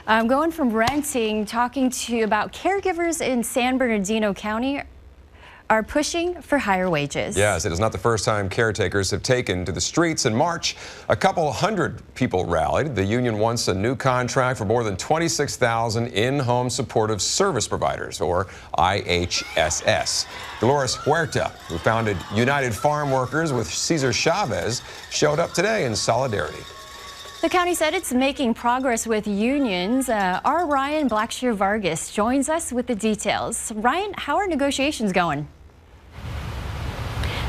I'm going from renting, talking to you about caregivers in San Bernardino County are pushing for higher wages. Yes, it is not the first time caretakers have taken to the streets. In March, a couple hundred people rallied. The union wants a new contract for more than 26,000 in-home supportive service providers, or IHSS. Dolores Huerta, who founded United Farm Workers with Cesar Chavez, showed up today in solidarity. The county said it's making progress with unions. Our Ryan Blackshear-Vargas joins us with the details. Ryan, how are negotiations going?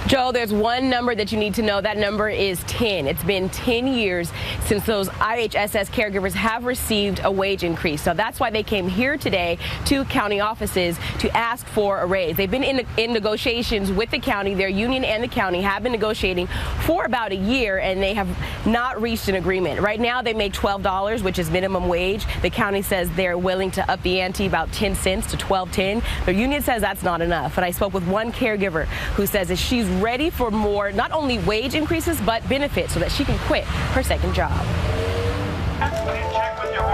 Joe, there's one number that you need to know. That number is 10. It's been 10 years since those IHSS caregivers have received a wage increase. So that's why they came here today to county offices to ask for a raise. They've been in negotiations with the county. Their union and the county have been negotiating for about a year, and they have not reached an agreement. Right now, they make $12, which is minimum wage. The county says they're willing to up the ante about 10 cents to $12.10. The union says that's not enough. And I spoke with one caregiver who says that she's ready for more, not only wage increases, but benefits so that she can quit her second job.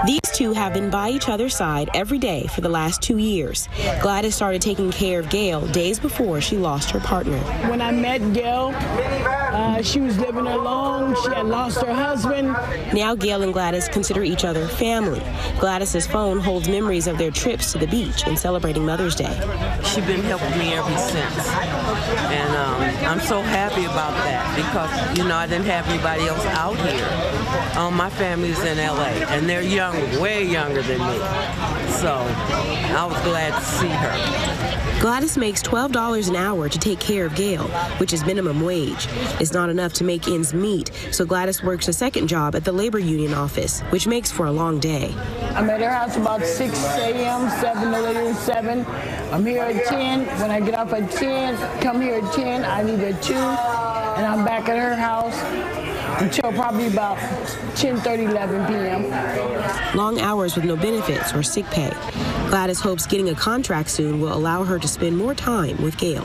These two have been by each other's side every day for the last 2 years. Gladys started taking care of Gail days before she lost her partner. When I met Gail, she was living alone. She had lost her husband. Now Gail and Gladys consider each other family. Gladys's phone holds memories of their trips to the beach and celebrating Mother's Day. She's been helping me ever since. And I'm so happy about that because, I didn't have anybody else out here. My family's in LA, and they're young, way younger than me. So I was glad to see her. Gladys makes $12 an hour to take care of Gail, which is minimum wage. It's not enough to make ends meet, so Gladys works a second job at the labor union office, which makes for a long day. I'm at her house about 6 a.m., 7 no later than 7. I'm here at 10. When I get off at 10, come here at 10, I leave at 2, and I'm back at her house until probably about 10:30, 11 p.m. Long hours with no benefits or sick pay. Gladys hopes getting a contract soon will allow her to spend more time with Gail.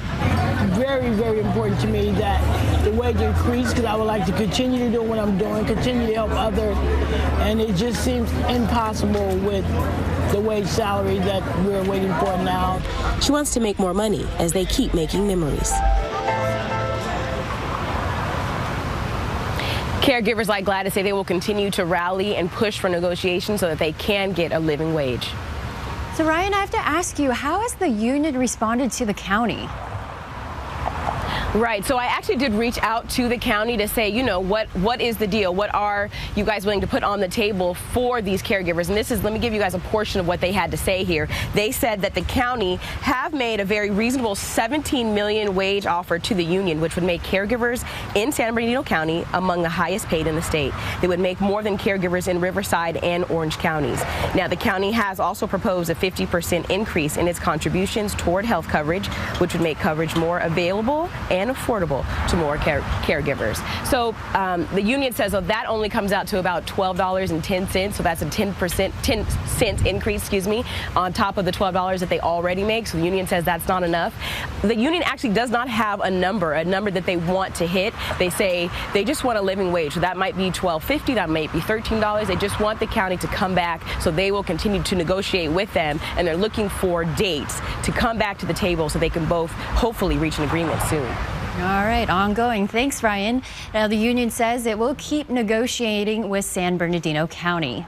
Very, very important to me that the wage increase, because I would like to continue to do what I'm doing, continue to help others, and it just seems impossible with the wage salary that we're waiting for now. She wants to make more money as they keep making memories. Caregivers like Gladys say they will continue to rally and push for negotiations so that they can get a living wage. So Ryan, I have to ask you, how has the union responded to the county? Right. So I actually did reach out to the county to say, what is the deal? What are you guys willing to put on the table for these caregivers? And let me give you guys a portion of what they had to say here. They said that the county have made a very reasonable $17 million wage offer to the union, which would make caregivers in San Bernardino County among the highest paid in the state. They would make more than caregivers in Riverside and Orange counties. Now, the county has also proposed a 50% increase in its contributions toward health coverage, which would make coverage more available and affordable to more caregivers. So the union says that only comes out to about $12.10. So that's a 10 cent increase, on top of the $12 that they already make. So the union says that's not enough. The union actually does not have a number that they want to hit. They say they just want a living wage. So that might be $12.50, that might be $13. They just want the county to come back, so they will continue to negotiate with them, and they're looking for dates to come back to the table so they can both hopefully reach an agreement soon. All right, ongoing. Thanks, Ryan. Now, the union says it will keep negotiating with San Bernardino County.